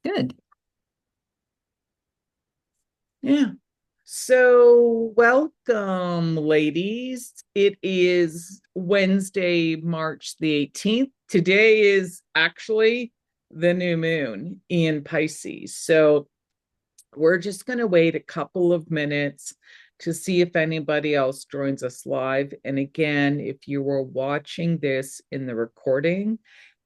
Good. Yeah. So, welcome, ladies. It is Wednesday, March the 18th. Today is actually the new moon in Pisces. So, we're just going to wait a couple of minutes to see if anybody else joins us live. And again, if you were watching this in the recording,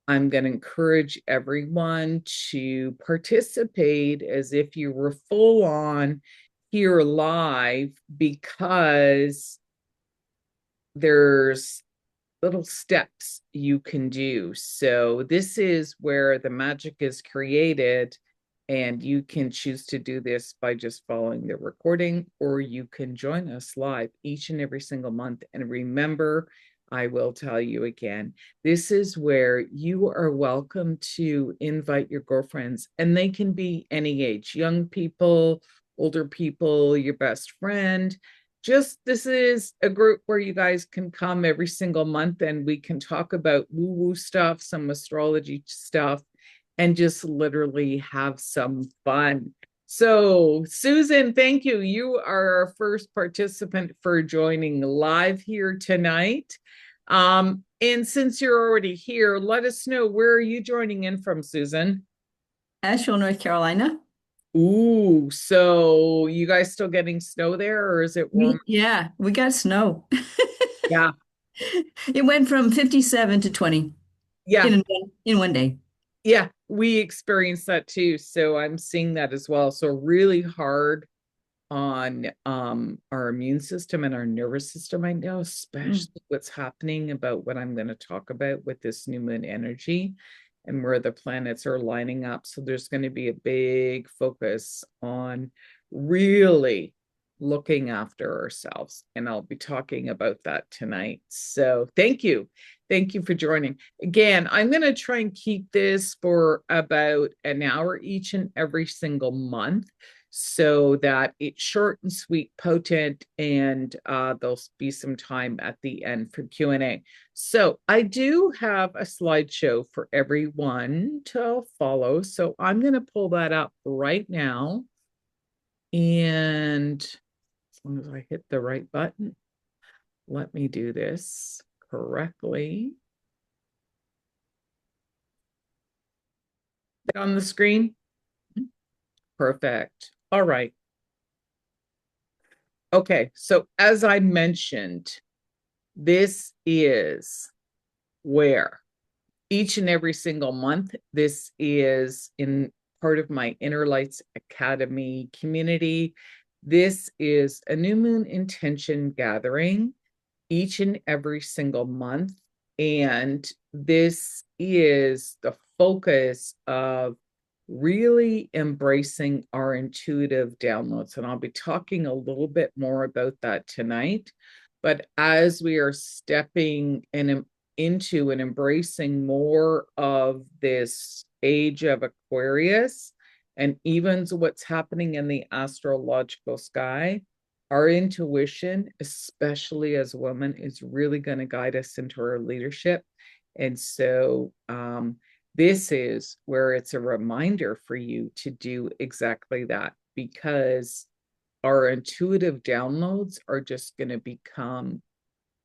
I'm going to encourage everyone to participate as if you were full on here live because there's little steps you can do. So, this is where the magic is created, and you can choose to do this by just following the recording, or you can join us live each and every single month. And remember, I will tell you again, this is where you are welcome to invite your girlfriends, and they can be any age, young people, older people, your best friend. Just this is a group where you guys can come every single month and we can talk about woo woo stuff, some astrology stuff, and just literally have some fun. So, Susan, thank you. You are our first participant for joining live here tonight. And since you're already here, let us know, where are you joining in from, Susan? Asheville, North Carolina. Ooh, so you guys still getting snow there, or is it warm? Yeah, we got snow. Yeah, It went from 57 to 20 yeah, in one day. yeah. We experienced that too. So I'm seeing that as well. So really hard on our immune system and our nervous system right now, Mm. especially what's happening about what I'm going to talk about with this new moon energy and where the planets are lining up. So there's going to be a big focus on really looking after ourselves. And I'll be talking about that tonight. So thank you. Thank you for joining. Again, I'm going to try and keep this for about an hour each and every single month so that it's short and sweet, potent, and there'll be some time at the end for Q&A. So I do have a slideshow for everyone to follow. So I'm going to pull that up right now. And as long as I hit the right button, let me do this correctly. On the screen? Perfect. All right. Okay. So as I mentioned, this is where each and every single month, this is in part of my Inner Lights Academy community. This is a new moon intention gathering each and every single month. And this is the focus of really embracing our intuitive downloads. And I'll be talking a little bit more about that tonight. But as we are stepping into and embracing more of this age of Aquarius and even what's happening in the astrological sky, our intuition, especially as women, is really going to guide us into our leadership. And so, this is where it's a reminder for you to do exactly that, because our intuitive downloads are just going to become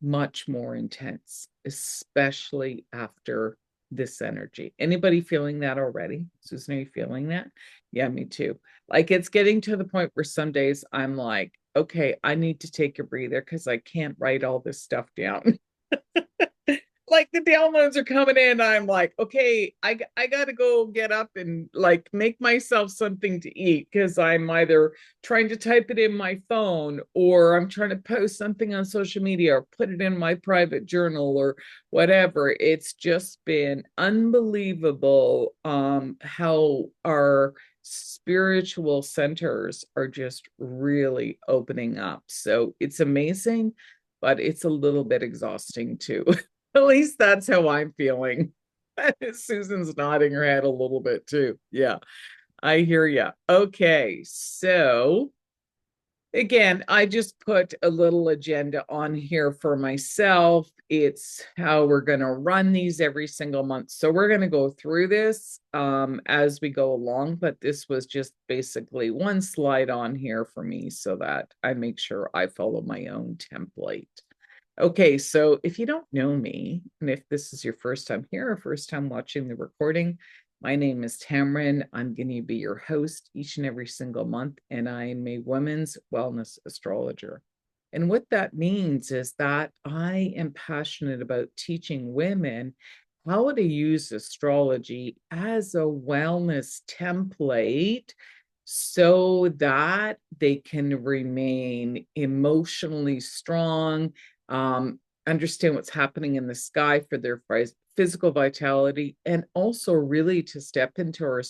much more intense, especially after this energy. Anybody feeling that already? Susan, are you feeling that? Yeah, me too. Like, it's getting to the point where some days I'm like, okay, I need to take a breather because I can't write all this stuff down. Like, the downloads are coming in. I'm like, okay, I gotta go get up and like make myself something to eat because I'm either trying to type it in my phone or I'm trying to post something on social media or put it in my private journal or whatever. It's just been unbelievable how our spiritual centers are just really opening up. So it's amazing, but it's a little bit exhausting too. At least that's how I'm feeling. Susan's nodding her head a little bit too. Yeah, I hear you. Okay, so Again, I just put a little agenda on here for myself. It's how we're going to run these every single month. So we're going to go through this as we go along, but this was just basically one slide on here for me so that I make sure I follow my own template. Okay, so if you don't know me, and if this is your first time here or first time watching the recording, my name is Tamron. I'm going to be your host each and every single month, and I'm a women's wellness astrologer. And what that means is that I am passionate about teaching women how to use astrology as a wellness template so that they can remain emotionally strong, understand what's happening in the sky for their physical vitality, and also really to step into our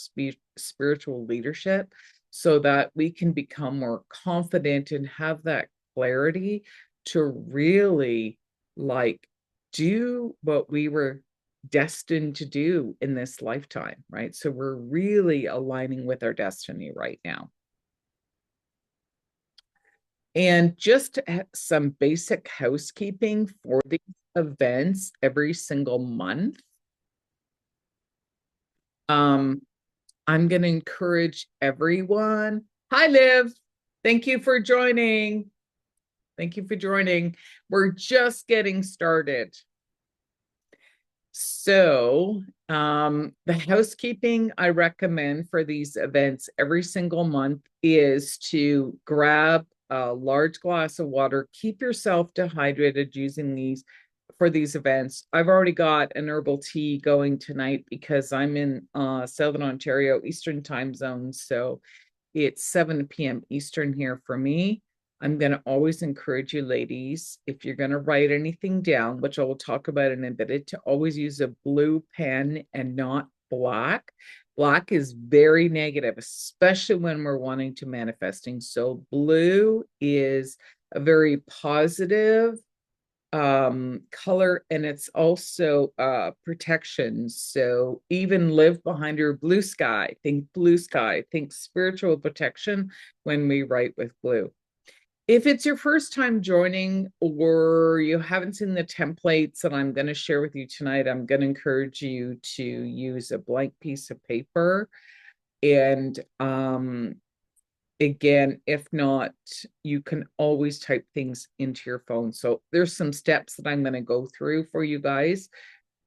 spiritual leadership so that we can become more confident and have that clarity to really like do what we were destined to do in this lifetime, right? So we're really aligning with our destiny right now. And just some basic housekeeping for these events every single month. I'm going to encourage everyone. Hi, Liv. Thank you for joining. Thank you for joining. We're just getting started. So, the housekeeping I recommend for these events every single month is to grab a large glass of water. Keep yourself dehydrated using these for these events. I've already got an herbal tea going tonight because I'm in Southern Ontario, Eastern time zone. So it's 7 p.m. Eastern here for me. I'm going to always encourage you, ladies, if you're going to write anything down, which I will talk about in a bit, to always use a blue pen and not black. Black is very negative, especially when we're wanting to manifesting. So blue is a very positive color, and it's also protection. So even live behind your blue sky, think spiritual protection when we write with blue. If it's your first time joining or you haven't seen the templates that I'm going to share with you tonight, I'm going to encourage you to use a blank piece of paper. And again, if not, you can always type things into your phone. So there's some steps that I'm going to go through for you guys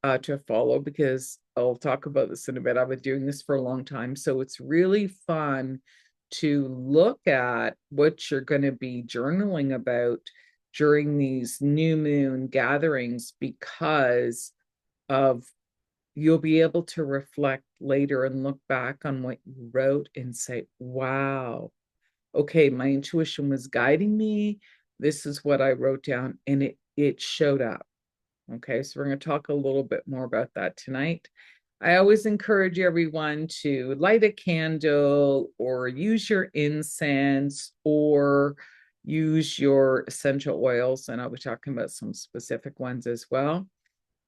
to follow, because I'll talk about this in a bit. I've been doing this for a long time. So it's really fun to look at what you're going to be journaling about during these new moon gatherings, because of you'll be able to reflect later and look back on what you wrote and say, wow, okay, my intuition was guiding me. This is what I wrote down, and it showed up. Okay, so we're going to talk a little bit more about that tonight. I always encourage everyone to light a candle or use your incense or use your essential oils. And I'll be talking about some specific ones as well.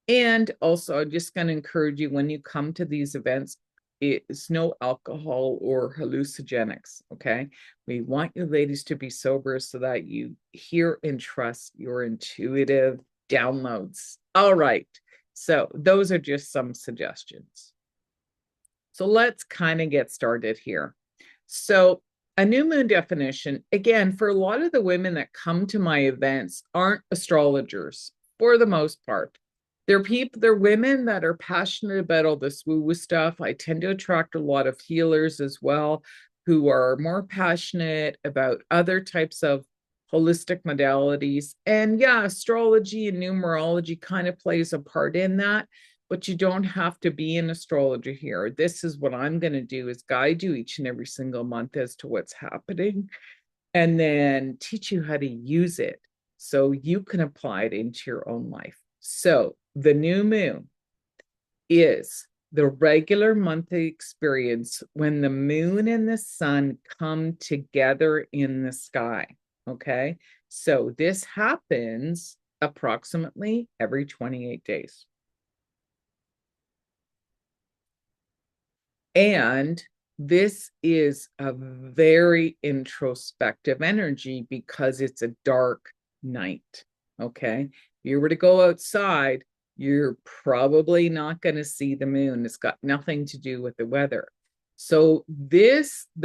And also, I'm just going to encourage you, when you come to these events, it's no alcohol or hallucinogenics, okay? We want you ladies to be sober so that you hear and trust your intuitive downloads. All right, so those are just some suggestions. So let's kind of get started here. So a new moon definition, again, for a lot of the women that come to my events aren't astrologers for the most part. They're women that are passionate about all this woo-woo stuff. I tend to attract a lot of healers as well, who are more passionate about other types of holistic modalities. And yeah, astrology and numerology kind of plays a part in that, but you don't have to be an astrologer here. This is what I'm going to do, is guide you each and every single month as to what's happening, and then teach you how to use it so you can apply it into your own life. So the new moon is the regular monthly experience when the moon and the sun come together in the sky. Okay, so this happens approximately every 28 days. And this is a very introspective energy because it's a dark night. Okay. If you were to go outside, you're probably not going to see the moon. It's got nothing to do with the weather. So the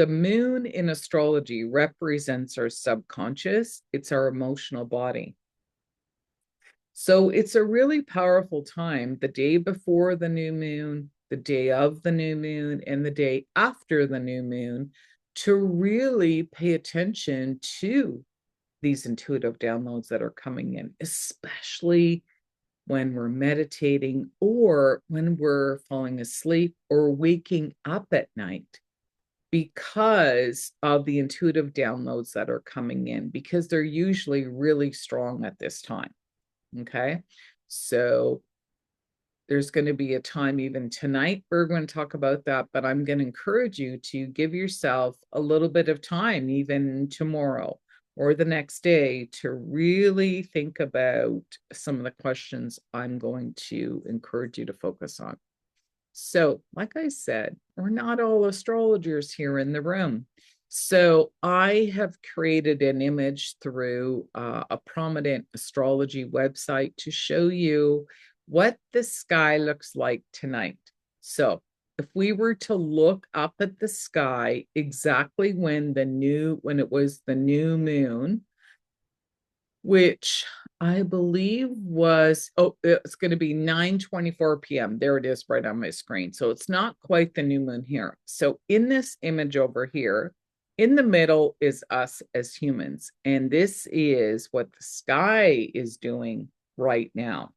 moon in astrology represents our subconscious. It's our emotional body. So it's a really powerful time, the day before the new moon, the day of the new moon, and the day after the new moon, to really pay attention to these intuitive downloads that are coming in, especially when we're meditating or when we're falling asleep or waking up at night, because of the intuitive downloads that are coming in, because they're usually really strong at this time. Okay. So there's going to be a time even tonight, we're going to talk about that, but I'm going to encourage you to give yourself a little bit of time, even tomorrow or the next day, to really think about some of the questions I'm going to encourage you to focus on. So, like I said, we're not all astrologers here in the room. So I have created an image through a prominent astrology website to show you what the sky looks like tonight. So if we were to look up at the sky exactly when it was the new moon, which I believe was, it's going to be 9:24 p.m. There it is right on my screen. So it's not quite the new moon here. So in this image over here, in the middle is us as humans. And this is what the sky is doing right now.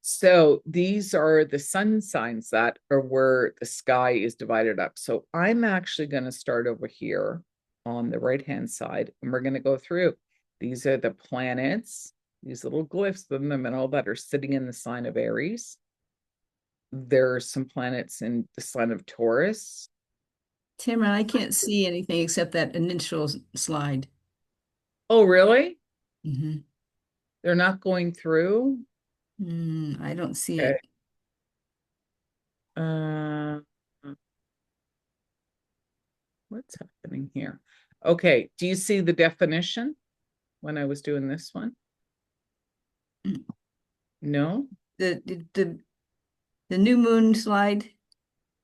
So these are the sun signs that are where the sky is divided up. So I'm actually going to start over here on the right-hand side, and we're going to go through. These are the planets, these little glyphs in the middle that are sitting in the sign of Aries. There are some planets in the sign of Taurus. Tamara, I can't see anything except that initial slide. Oh, really? Hmm. They're not going through? I don't see Okay. it. Uh, what's happening here? Okay. Do you see the definition when I was doing this one? Mm. No? The new moon slide,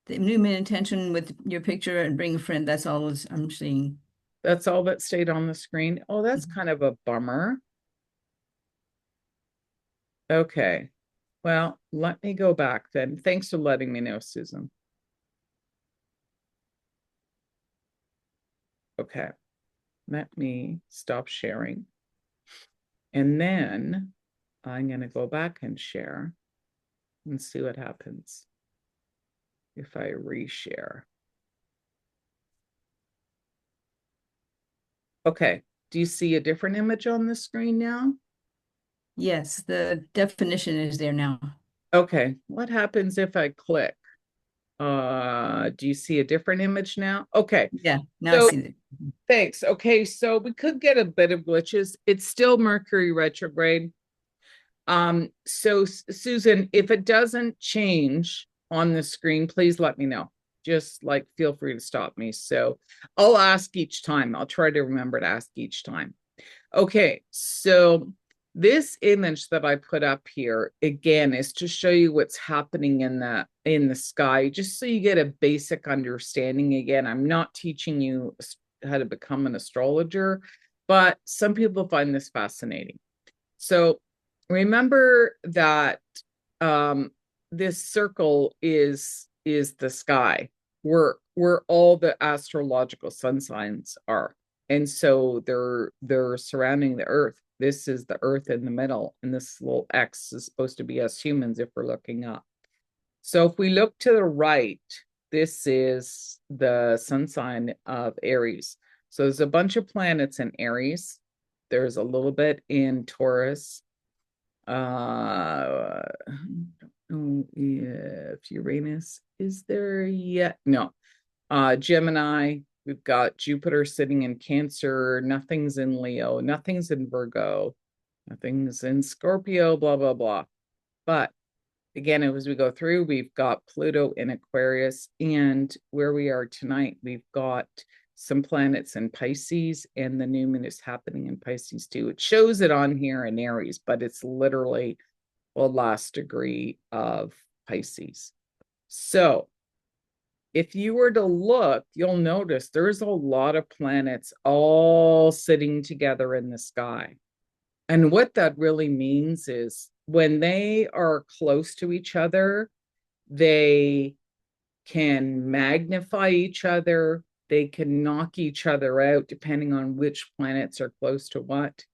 the new moon intention with your picture and bring a friend. That's all I'm seeing. That's all that stayed on the screen. Oh, that's Mhm. kind of a bummer. Okay. Well, let me go back then. Thanks for letting me know, Susan. Okay. Let me stop sharing. And then I'm going to go back and share and see what happens if I reshare. Okay. Do you see a different image on the screen now? Yes, the definition is there now. Okay. What happens if I click? Do you see a different image now? Okay. Yeah, now I So see it. thanks. Okay, so we could get a bit of glitches. It's still Mercury retrograde. So Susan, if it doesn't change on the screen, please let me know. Just like feel free to stop me. So I'll ask each time. I'll try to remember to ask each time. Okay, so this image that I put up here again is to show you what's happening in the sky, just so you get a basic understanding. Again, I'm not teaching you how to become an astrologer, but some people find this fascinating. So remember that this circle is the sky, where all the astrological sun signs are. And so they're surrounding the earth. This is the earth in the middle, and this little X is supposed to be us humans if we're looking up. So if we look to the right, this is the sun sign of Aries. So there's a bunch of planets in Aries. There's a little bit in Taurus. I don't know if Uranus is there yet. No. Gemini, we've got Jupiter sitting in Cancer, nothing's in Leo, nothing's in Virgo, nothing's in Scorpio, blah, blah, blah. But again, as we go through, we've got Pluto in Aquarius, and where we are tonight, we've got some planets in Pisces, and the new moon is happening in Pisces too. It shows it on here in Aries, but it's literally the last degree of Pisces. So if you were to look, you'll notice there's a lot of planets all sitting together in the sky. And what that really means is when they are close to each other, they can magnify each other, they can knock each other out depending on which planets are close to what.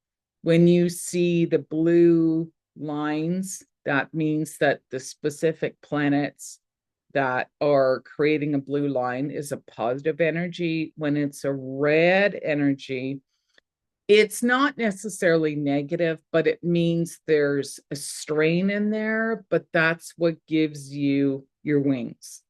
When you see the blue lines, that means that the specific planets that are creating a blue line is a positive energy. When it's a red energy, it's not necessarily negative, but it means there's a strain in there, but that's what gives you your wings.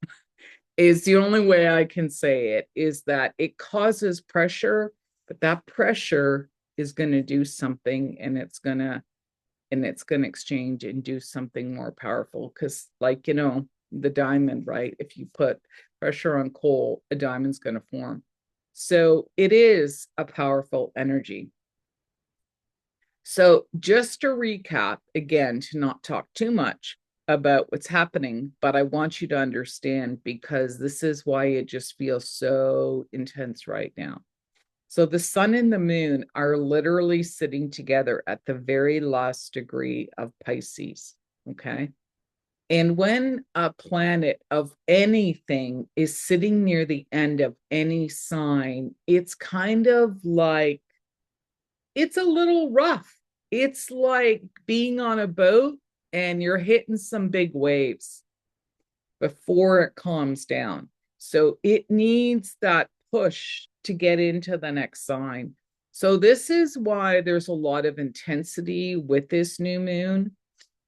Is the only way I can say it, is that it causes pressure, but that pressure is going to do something, and it's going to exchange and do something more powerful. Because, like, the diamond, right? If you put pressure on coal, a diamond's going to form. So it is a powerful energy. So just to recap, again, to not talk too much about what's happening, but I want you to understand, because this is why it just feels so intense right now. So the sun and the moon are literally sitting together at the very last degree of Pisces, okay? And when a planet of anything is sitting near the end of any sign, it's kind of like, it's a little rough. It's like being on a boat and you're hitting some big waves before it calms down. So it needs that push to get into the next sign. So this is why there's a lot of intensity with this new moon.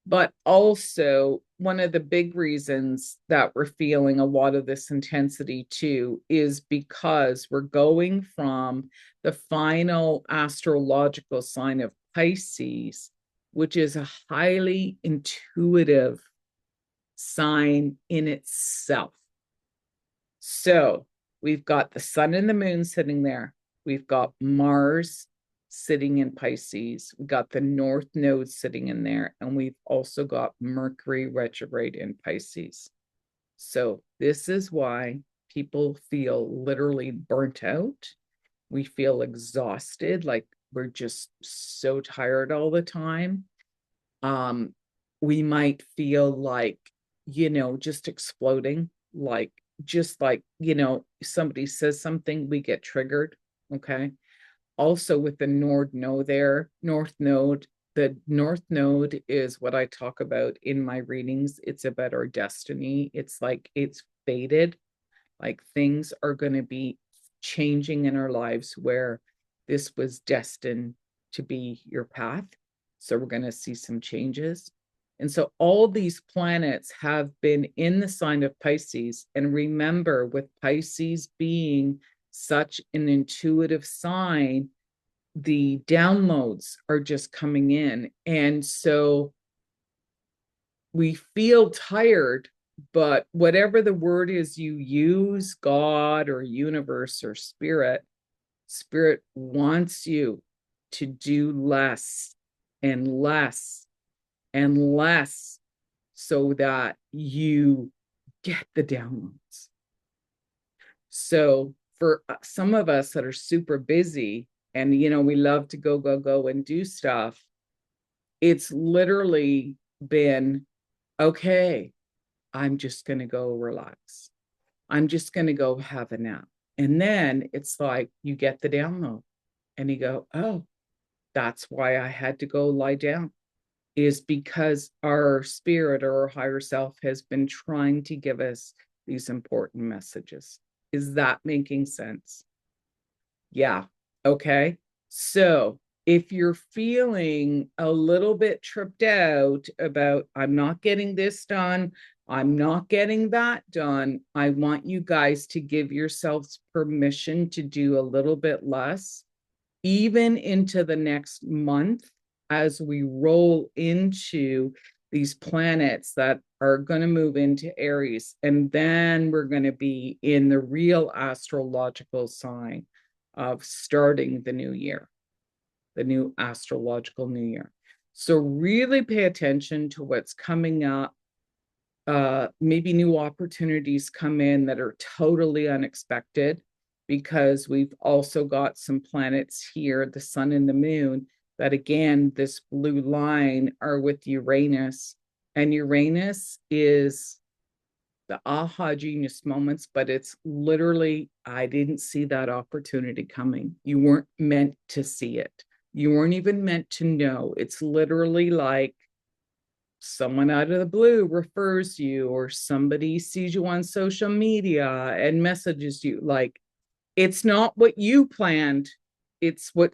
But also, one of the big reasons that we're feeling a lot of this intensity too is because we're going from the final astrological sign of Pisces, which is a highly intuitive sign in itself. So we've got the sun and the moon sitting there. We've got Mars sitting in Pisces. We got the North Node sitting in there. And we've also got Mercury retrograde in Pisces. So this is why people feel literally burnt out. We feel exhausted, like we're just so tired all the time. We might feel like, just exploding, like, just like, somebody says something, we get triggered. Okay. Also with the North Node there, the North Node is what I talk about in my readings. It's about our destiny. It's like, it's fated. Like, things are going to be changing in our lives where this was destined to be your path. So we're going to see some changes. And so all these planets have been in the sign of Pisces. And remember, with Pisces being such an intuitive sign, the downloads are just coming in. And so we feel tired, but whatever the word is you use, God or universe or spirit wants you to do less and less and less so that you get the downloads. So for some of us that are super busy and, we love to go and do stuff, it's literally been, okay, I'm just going to go relax. I'm just going to go have a nap. And then it's like you get the download and you go, oh, that's why I had to go lie down, is because our spirit or our higher self has been trying to give us these important messages. Is that making sense? Yeah. Okay. So if you're feeling a little bit tripped out about, I'm not getting this done, I'm not getting that done, I want you guys to give yourselves permission to do a little bit less, even into the next month, as we roll into these planets that are going to move into Aries, and then we're going to be in the real astrological sign of starting the new year, the new astrological new year. So really pay attention to what's coming up. Maybe new opportunities come in that are totally unexpected, because we've also got some planets here, the sun and the moon, that again, this blue line are with Uranus. And Uranus is the aha genius moments, but it's literally, I didn't see that opportunity coming. You weren't meant to see it. You weren't even meant to know. It's literally like someone out of the blue refers you, or somebody sees you on social media and messages you. Like, it's not what you planned. It's what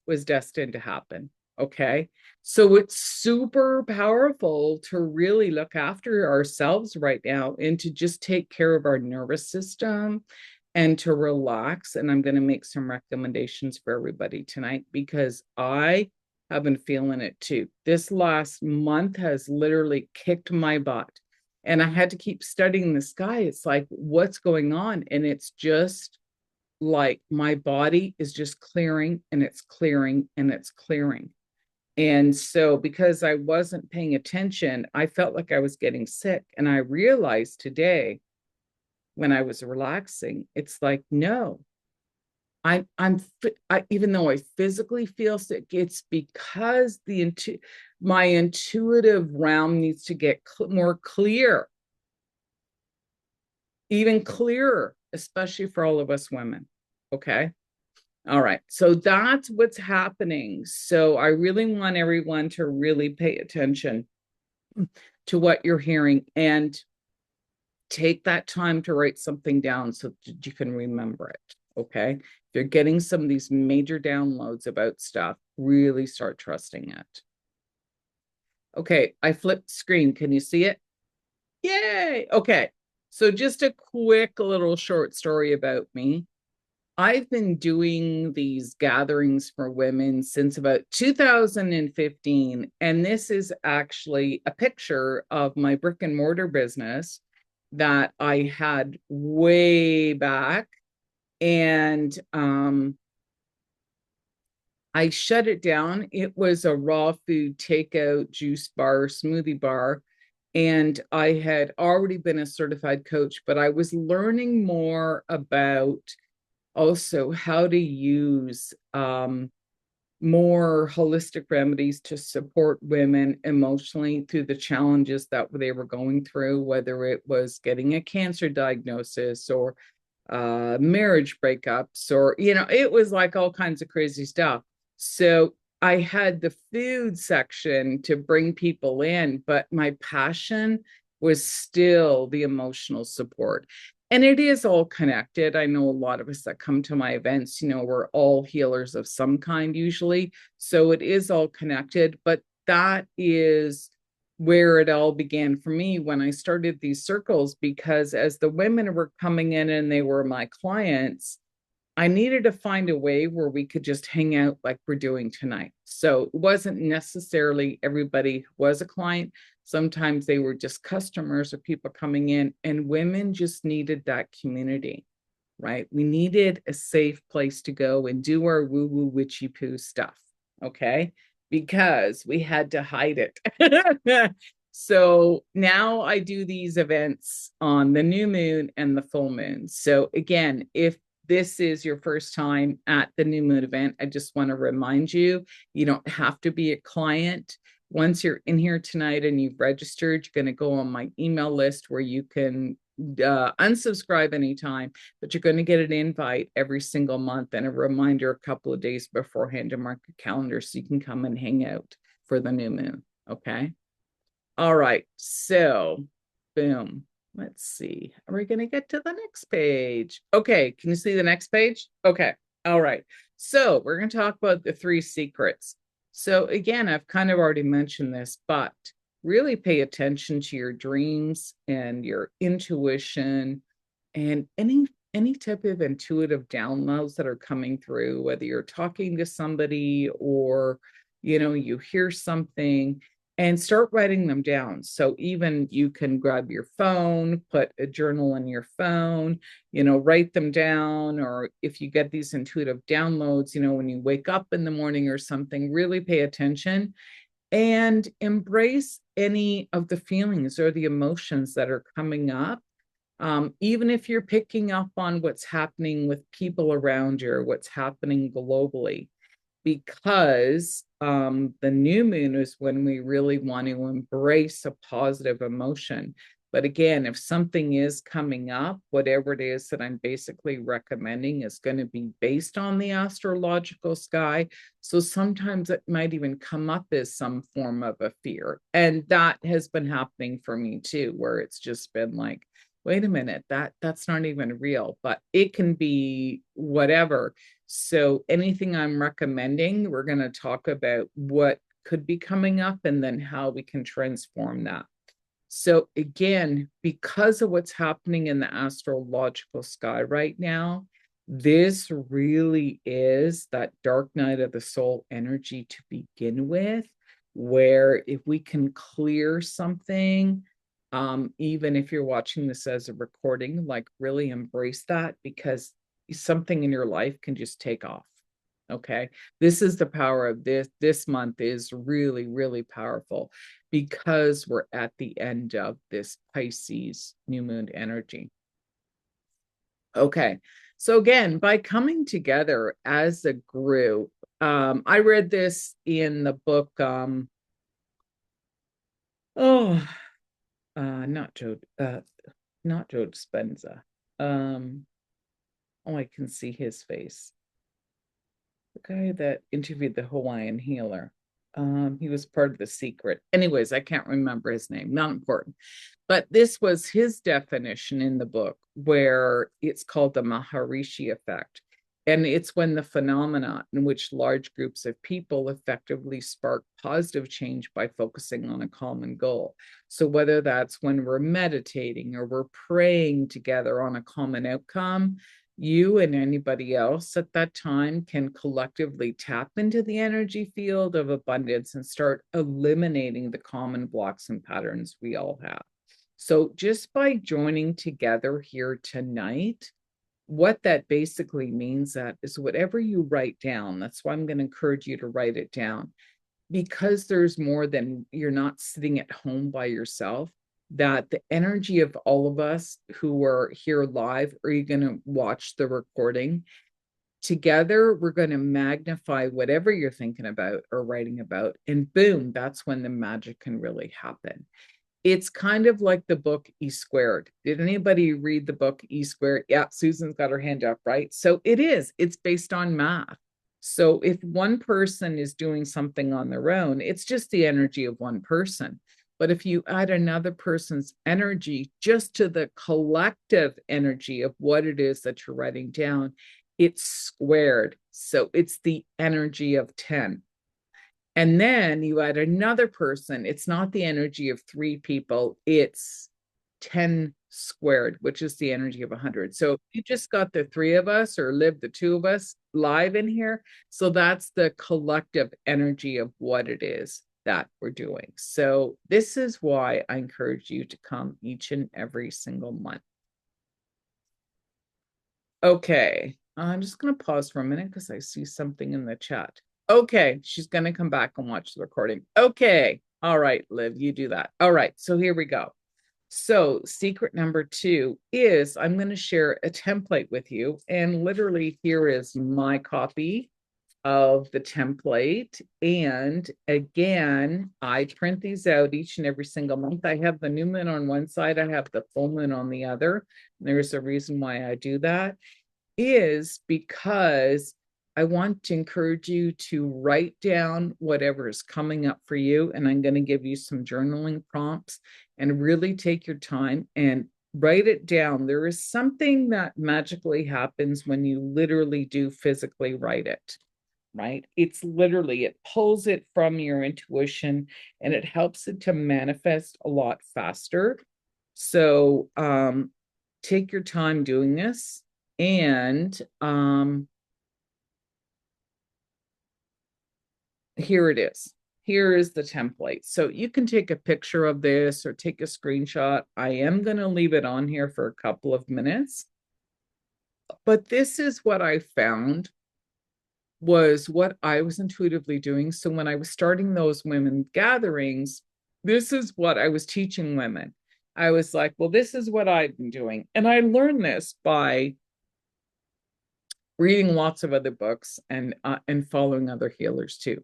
was destined to happen. Okay. So it's super powerful to really look after ourselves right now, and to just take care of our nervous system and to relax. And I'm going to make some recommendations for everybody tonight, because I have been feeling it too. This last month has literally kicked my butt, and I had to keep studying the sky. It's like, what's going on? And it's just like my body is just clearing, and it's clearing, and it's clearing. And so, because I wasn't paying attention, I felt like I was getting sick. And I realized today, when I was relaxing, it's like, no, even though I physically feel sick, it's because my intuitive realm needs to get more clear, even clearer, especially for all of us women. Okay. All right. So that's what's happening. So I really want everyone to really pay attention to what you're hearing, and take that time to write something down so that you can remember it. Okay. If you're getting some of these major downloads about stuff, really start trusting it. Okay. I flipped the screen. Can you see it? Yay. Okay. So just a quick little short story about me. I've been doing these gatherings for women since about 2015. And this is actually a picture of my brick and mortar business that I had way back. And I shut it down. It was a raw food takeout juice bar, smoothie bar. And I had already been a certified coach, but I was learning more about also how to use more holistic remedies to support women emotionally through the challenges that they were going through, whether it was getting a cancer diagnosis, or marriage breakups, or, it was like all kinds of crazy stuff. So I had the food section to bring people in, but my passion was still the emotional support. And it is all connected. I know a lot of us that come to my events, we're all healers of some kind usually. So it is all connected, but that is where it all began for me when I started these circles, because as the women were coming in and they were my clients, I needed to find a way where we could just hang out like we're doing tonight. So it wasn't necessarily everybody was a client. Sometimes they were just customers or people coming in, and women just needed that community, right? We needed a safe place to go and do our woo-woo witchy poo stuff, okay? Because we had to hide it. So now I do these events on the new moon and the full moon. So again, if this is your first time at the new moon event, I just want to remind you, you don't have to be a client. Once you're in here tonight and you've registered, you're going to go on my email list where you can unsubscribe anytime, but you're going to get an invite every single month and a reminder a couple of days beforehand to mark your calendar so you can come and hang out for the new moon. Okay. All right. So, boom. Let's see. Are we going to get to the next page? Okay. Can you see the next page? Okay. All right. So we're going to talk about the 3 secrets. So again, I've kind of already mentioned this, but really pay attention to your dreams and your intuition and any type of intuitive downloads that are coming through, whether you're talking to somebody or, you hear something. and start writing them down. So even you can grab your phone, put a journal in your phone, write them down. Or if you get these intuitive downloads, when you wake up in the morning or something, really pay attention and embrace any of the feelings or the emotions that are coming up. Even if you're picking up on what's happening with people around you or what's happening globally, because the new moon is when we really want to embrace a positive emotion. But again, if something is coming up, whatever it is that I'm basically recommending is going to be based on the astrological sky. So sometimes it might even come up as some form of a fear. And that has been happening for me too, where it's just been like, wait a minute, that's not even real, but it can be whatever. So anything I'm recommending, we're going to talk about what could be coming up and then how we can transform that. So again, because of what's happening in the astrological sky right now, this really is that dark night of the soul energy to begin with, where if we can clear something, even if you're watching this as a recording, like really embrace that, because something in your life can just take off. Okay. This is the power of this month is really, really powerful because we're at the end of this Pisces new moon energy. Okay. So again, by coming together as a group, I read this in the book, not Joe Dispenza. I can see his face. The guy that interviewed the Hawaiian healer. He was part of The Secret. Anyways, I can't remember his name, not important. But this was his definition in the book, where it's called the Maharishi effect. And it's when the phenomena in which large groups of people effectively spark positive change by focusing on a common goal. So whether that's when we're meditating or we're praying together on a common outcome, you and anybody else at that time can collectively tap into the energy field of abundance and start eliminating the common blocks and patterns we all have. So just by joining together here tonight, what that basically means that is whatever you write down, that's why I'm going to encourage you to write it down, because there's more than, you're not sitting at home by yourself, that the energy of all of us who are here live, or you're going to watch the recording, together, we're going to magnify whatever you're thinking about or writing about. And boom, that's when the magic can really happen. It's kind of like the book E Squared. Did anybody read the book E Squared? Yeah, Susan's got her hand up, right? So it's based on math. So if one person is doing something on their own, it's just the energy of one person. But if you add another person's energy just to the collective energy of what it is that you're writing down, it's squared. So it's the energy of 10. And then you add another person. It's not the energy of 3 people. It's 10 squared, which is the energy of 100. So you just got the 3 of us, or live the 2 of us live in here. So that's the collective energy of what it is that we're doing. So this is why I encourage you to come each and every single month. Okay, I'm just going to pause for a minute because I see something in the chat. Okay, she's going to come back and watch the recording. Okay, all right, Liv, you do that. All right, so here we go. So secret number 2 is I'm going to share a template with you. And literally here is my copy of the template. And again, I print these out each and every single month. I have the new moon on one side, I have the full moon on the other. There's a reason why I do that, is because I want to encourage you to write down whatever is coming up for you. And I'm going to give you some journaling prompts, and really take your time and write it down. There is something that magically happens when you literally do physically write it. Right? It's literally, it pulls it from your intuition and it helps it to manifest a lot faster. So take your time doing this. And here it is. here is the template. So you can take a picture of this or take a screenshot. I am going to leave it on here for a couple of minutes. But this is what I found was what I was intuitively doing. So when I was starting those women gatherings, this is what I was teaching women. I was like, well, this is what I've been doing. And I learned this by reading lots of other books and following other healers too.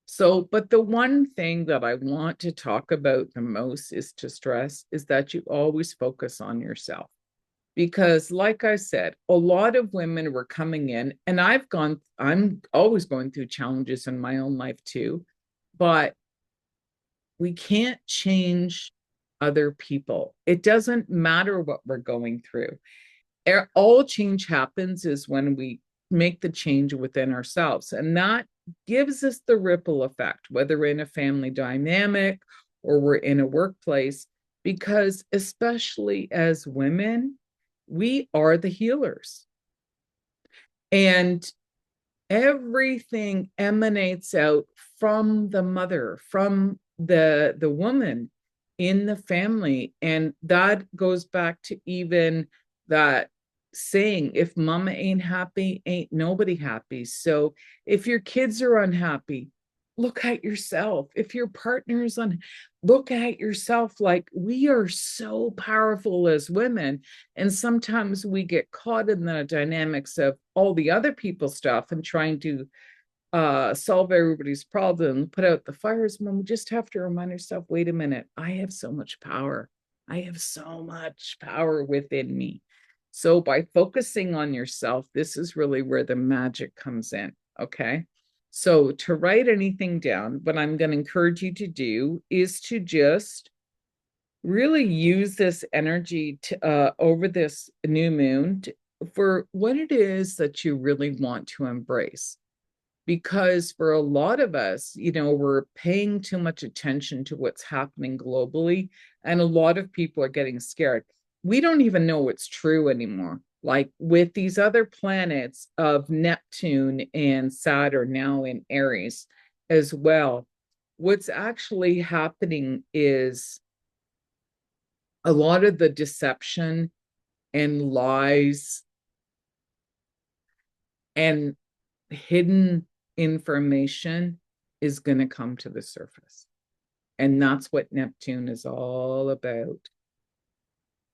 So, but the one thing that I want to talk about the most is to stress is that you always focus on yourself. Because like I said, a lot of women were coming in, and I'm always going through challenges in my own life too, but we can't change other people. It doesn't matter what we're going through. All change happens is when we make the change within ourselves. And that gives us the ripple effect, whether we're in a family dynamic or we're in a workplace, because especially as women, we are the healers. And everything emanates out from the mother, from the woman in the family. And that goes back to even that saying, if mama ain't happy, ain't nobody happy. So if your kids are unhappy, look at yourself. If your partner is look at yourself. Like, we are so powerful as women. And sometimes we get caught in the dynamics of all the other people's stuff and trying to solve everybody's problem, put out the fires, when we just have to remind ourselves, wait a minute, I have so much power. I have so much power within me. So by focusing on yourself, this is really where the magic comes in. Okay. So to write anything down, what I'm going to encourage you to do is to just really use this energy to, over this new moon for what it is that you really want to embrace. Because for a lot of us, we're paying too much attention to what's happening globally, and a lot of people are getting scared. We don't even know what's true anymore. Like with these other planets of Neptune and Saturn now in Aries as well, what's actually happening is a lot of the deception and lies and hidden information is going to come to the surface. And that's what Neptune is all about.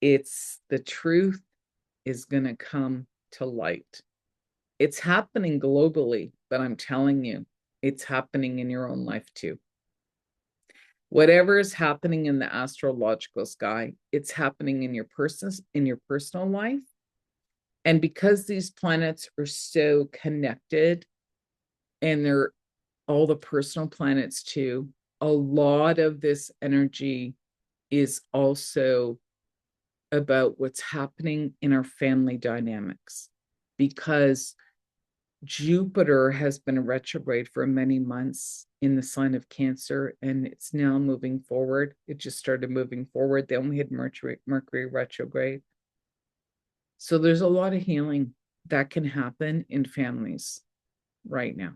It's the truth is going to come to light. It's happening globally, but I'm telling you, it's happening in your own life too. Whatever is happening in the astrological sky, it's happening in your personal life. And because these planets are so connected, and they're all the personal planets too, a lot of this energy is also about what's happening in our family dynamics, because Jupiter has been retrograde for many months in the sign of Cancer, and it's now moving forward. It just started moving forward. They only had Mercury retrograde. So there's a lot of healing that can happen in families right now.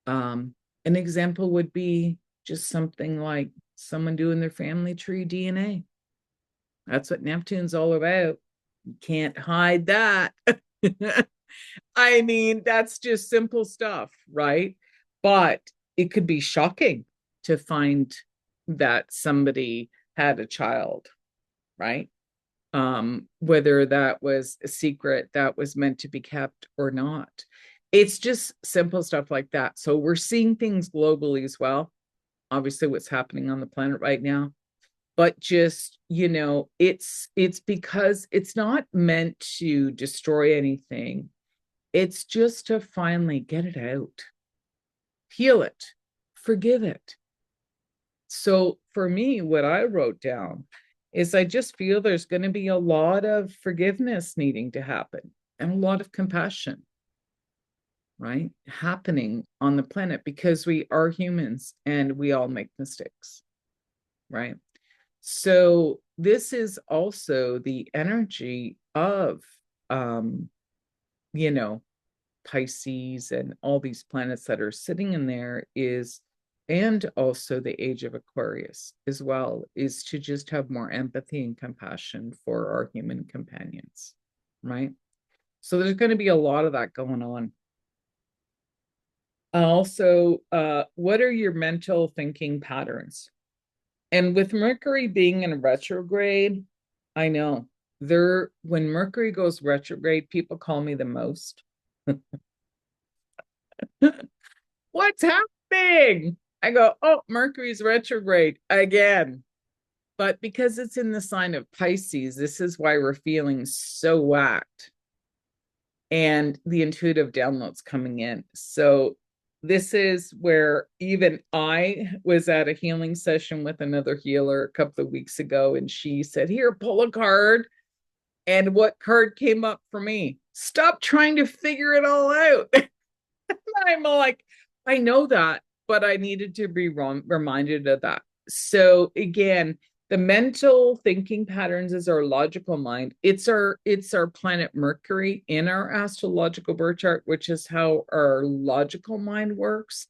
An example would be just something like someone doing their family tree DNA. That's what Neptune's all about. You can't hide that. I mean, that's just simple stuff, right? But it could be shocking to find that somebody had a child, right? Whether that was a secret that was meant to be kept or not. It's just simple stuff like that. So we're seeing things globally as well. Obviously, what's happening on the planet right now. But just, it's because it's not meant to destroy anything. It's just to finally get it out, heal it, forgive it. So for me, what I wrote down is I just feel there's going to be a lot of forgiveness needing to happen and a lot of compassion, right, happening on the planet, because we are humans and we all make mistakes, right? So this is also the energy of, you know, Pisces and all these planets that are sitting in there is, and also the age of Aquarius as well, is to just have more empathy and compassion for our human companions, right? So there's going to be a lot of that going on. Also, what are your mental thinking patterns? And with Mercury being in retrograde, I know when Mercury goes retrograde, people call me the most. What's happening? I go, oh, Mercury's retrograde again. But because it's in the sign of Pisces, this is why we're feeling so whacked. And the intuitive downloads coming in. So this is where even I was at a healing session with another healer a couple of weeks ago, and she said, here, pull a card. And what card came up for me? Stop trying to figure it all out. I'm like, I know that, but I needed to be reminded of that. So again, the mental thinking patterns is our logical mind. It's our planet Mercury in our astrological birth chart, which is how our logical mind works.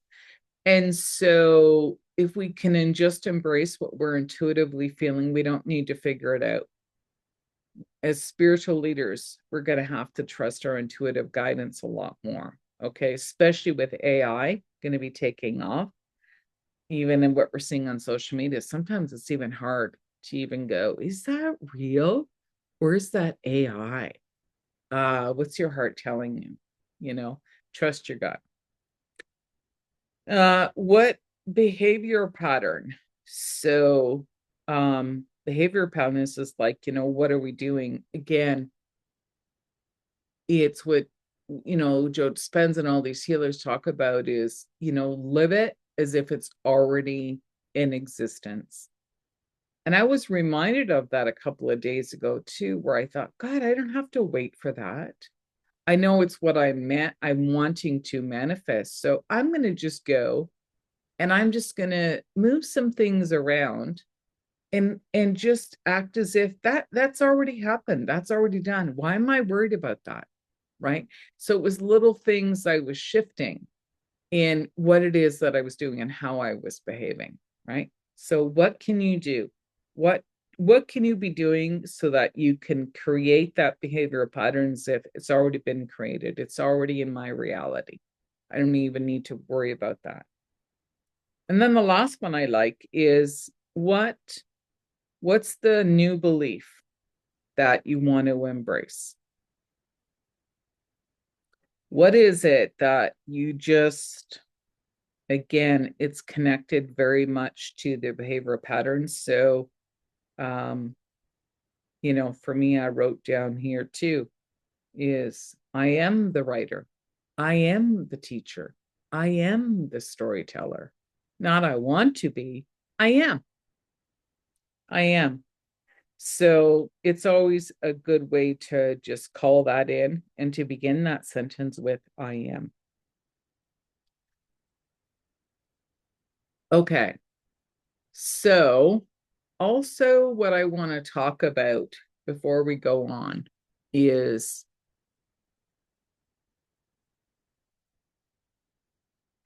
And so if we can just embrace what we're intuitively feeling, we don't need to figure it out. As spiritual leaders, we're going to have to trust our intuitive guidance a lot more. Okay, especially with AI going to be taking off, even in what we're seeing on social media. Sometimes it's even hard to even go, is that real? Or is that AI? What's your heart telling you? You know, trust your gut. What behavior pattern? So, behavior patterns is like, what are we doing? Again, it's what, Joe Dispenza and all these healers talk about is, live it as if it's already in existence. And I was reminded of that a couple of days ago too, where I thought, God, I don't have to wait for that. I know it's what I'm wanting to manifest. So I'm going to just go and I'm just going to move some things around and just act as if that's already happened. That's already done. Why am I worried about that? Right? So it was little things I was shifting in what it is that I was doing and how I was behaving, right? So what can you do? What can you be doing so that you can create that behavioral patterns if it's already been created? It's already in my reality. I don't even need to worry about that. And then the last one I like is what's the new belief that you want to embrace? What is it that you just, again, it's connected very much to the behavioral patterns. So, for me, I wrote down here too, is I am the writer. I am the teacher. I am the storyteller. Not I want to be, I am. I am. So it's always a good way to just call that in and to begin that sentence with I am. Okay. So also what I want to talk about before we go on is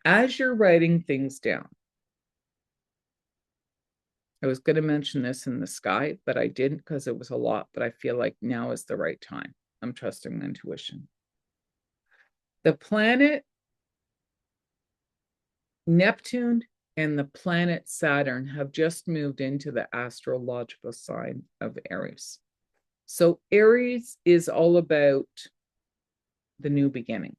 as you're writing things down, I was going to mention this in the sky, but I didn't because it was a lot, but I feel like now is the right time. I'm trusting intuition. The planet Neptune and the planet Saturn have just moved into the astrological sign of Aries. So Aries is all about the new beginning.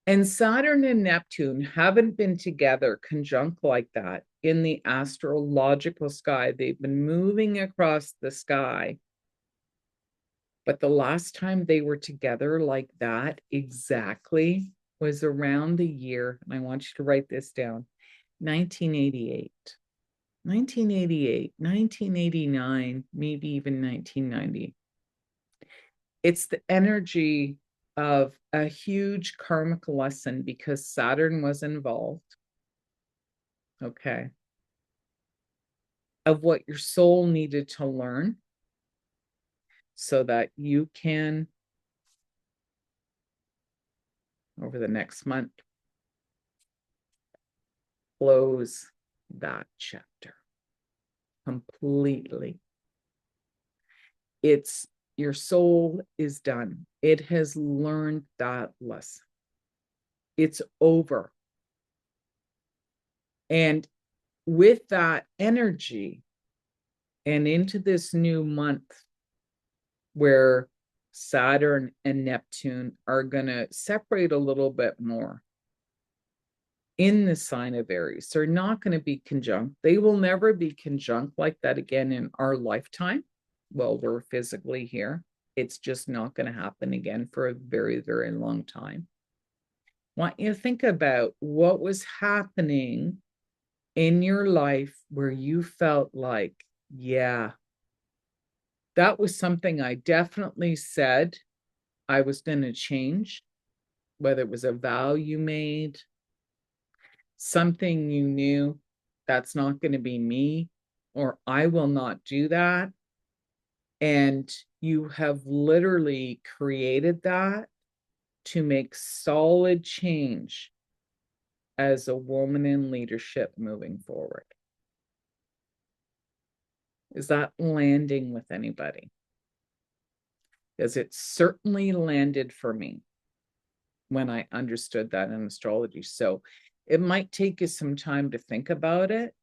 And Saturn and Neptune haven't been together conjunct like that in the astrological sky. They've been moving across the sky. But the last time they were together like that exactly was around the year, and I want you to write this down, 1988. 1988, 1989, maybe even 1990. It's the energy of a huge karmic lesson because Saturn was involved. Okay. Of what your soul needed to learn so that you can over the next month. Close that chapter completely. It's your soul is done. It has learned that lesson. It's over. And with that energy and into this new month where Saturn and Neptune are going to separate a little bit more in the sign of Aries. They're not going to be conjunct. They will never be conjunct like that again in our lifetime. Well, we're physically here. It's just not going to happen again for a very, very long time. I want you to think about what was happening in your life where you felt like, yeah, that was something I definitely said I was going to change, whether it was a vow you made, something you knew that's not going to be me, or I will not do that. And you have literally created that to make solid change as a woman in leadership moving forward. Is that landing with anybody? Because it certainly landed for me when I understood that in astrology. So it might take you some time to think about it,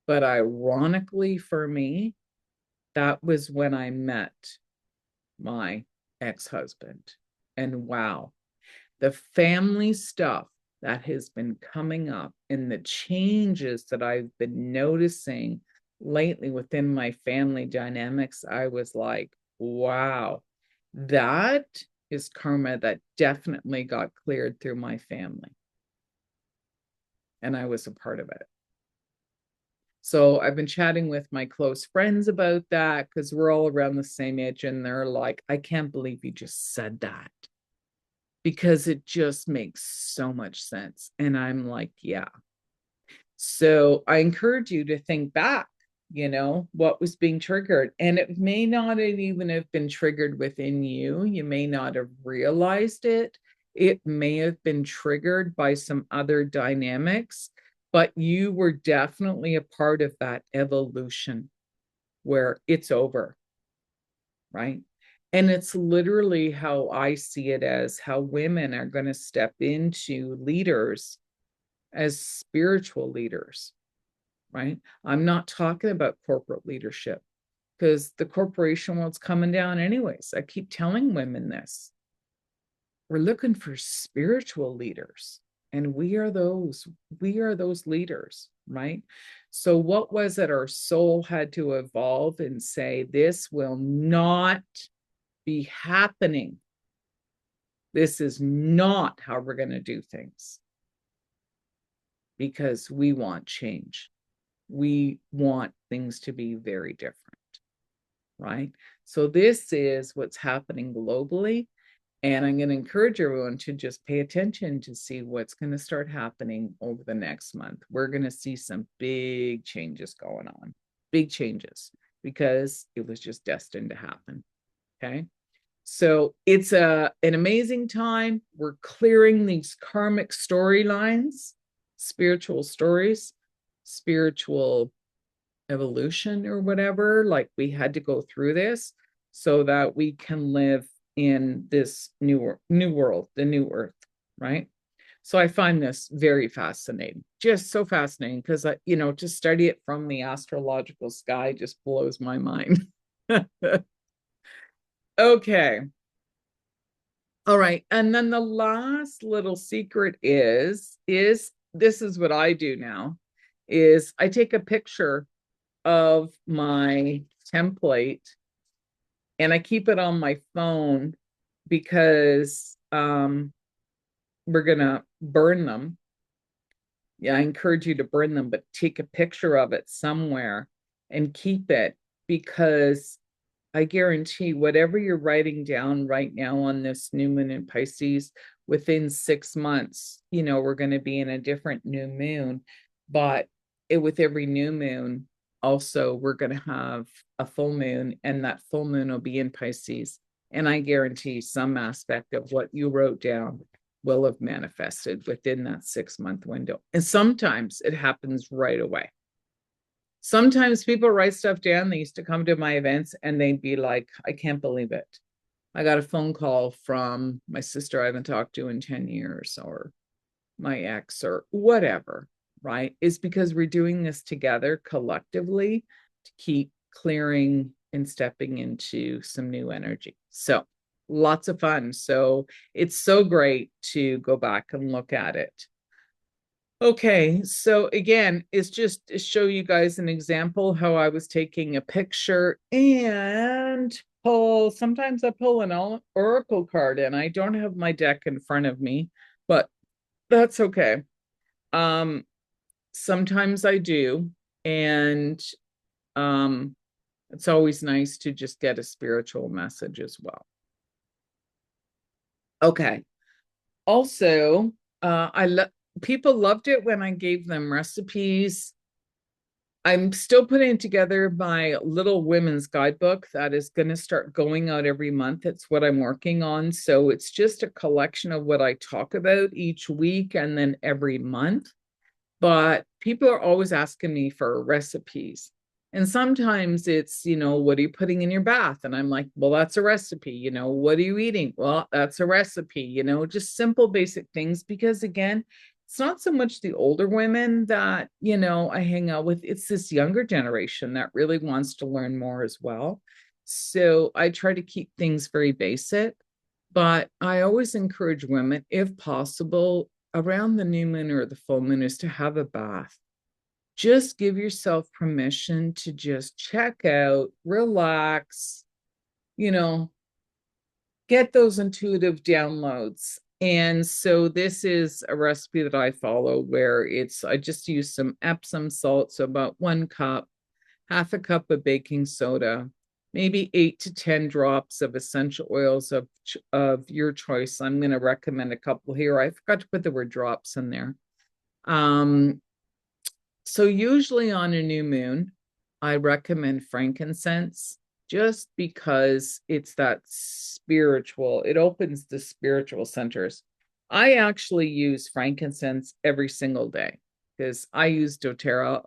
but ironically for me, that was when I met my ex-husband. And wow, the family stuff that has been coming up and the changes that I've been noticing lately within my family dynamics, I was like, wow, that is karma that definitely got cleared through my family. And I was a part of it. So I've been chatting with my close friends about that because we're all around the same age, and they're like, I can't believe you just said that, because it just makes so much sense. And I'm like, yeah. So I encourage you to think back, what was being triggered. And it may not even have been triggered within you. You may not have realized it. It may have been triggered by some other dynamics, but you were definitely a part of that evolution where it's over, right? And it's literally how I see it, as how women are going to step into leaders as spiritual leaders, right? I'm not talking about corporate leadership, because the corporation world's coming down anyways. I keep telling women this. We're looking for spiritual leaders, and we are those leaders, right? So what was it our soul had to evolve and say, this will not be happening. This is not how we're going to do things, because we want change. We want things to be very different, right? So this is what's happening globally. And I'm going to encourage everyone to just pay attention to see what's going to start happening over the next month. We're going to see some big changes going on, big changes, because it was just destined to happen. Okay. So it's an amazing time. We're clearing these karmic storylines, spiritual stories, spiritual evolution or whatever. Like, we had to go through this so that we can live in this new world, the new earth, right? So I find this very fascinating, just so fascinating, because to study it from the astrological sky just blows my mind. Okay. All right. And then the last little secret is this is what I do now, is I take a picture of my template and I keep it on my phone, because we're going to burn them. Yeah, I encourage you to burn them, but take a picture of it somewhere and keep it, because I guarantee whatever you're writing down right now on this new moon in Pisces, within 6 months, we're going to be in a different new moon. But with every new moon, also, we're going to have a full moon, and that full moon will be in Pisces. And I guarantee some aspect of what you wrote down will have manifested within that 6-month window. And sometimes it happens right away. Sometimes people write stuff down. They used to come to my events and they'd be like, I can't believe it. I got a phone call from my sister I haven't talked to in 10 years, or my ex, or whatever, right? Is because we're doing this together collectively to keep clearing and stepping into some new energy. So lots of fun. So it's so great to go back and look at it. Okay, so again, it's just to show you guys an example how I was taking a picture and pull. Sometimes I pull an oracle card, and I don't have my deck in front of me, but that's okay. Sometimes I do, and it's always nice to just get a spiritual message as well. Okay. Also, people loved it when I gave them recipes. I'm still putting together my little women's guidebook that is going to start going out every month. It's what I'm working on. So it's just a collection of what I talk about each week and then every month. But people are always asking me for recipes. And sometimes it's, what are you putting in your bath? And I'm like, well, that's a recipe. What are you eating? Well, that's a recipe, just simple, basic things. Because again, it's not so much the older women that, I hang out with. It's this younger generation that really wants to learn more as well. So I try to keep things very basic. But I always encourage women, if possible, around the new moon or the full moon, is to have a bath. Just give yourself permission to just check out, relax, get those intuitive downloads. And so this is a recipe that I follow where I just use some Epsom salt, so about 1 cup, half a cup of baking soda, maybe 8 to 10 drops of essential oils of your choice. I'm going to recommend a couple here. I forgot to put the word drops in there. So usually on a new moon, I recommend frankincense, just because it's that spiritual, it opens the spiritual centers. I actually use frankincense every single day because I use doTERRA.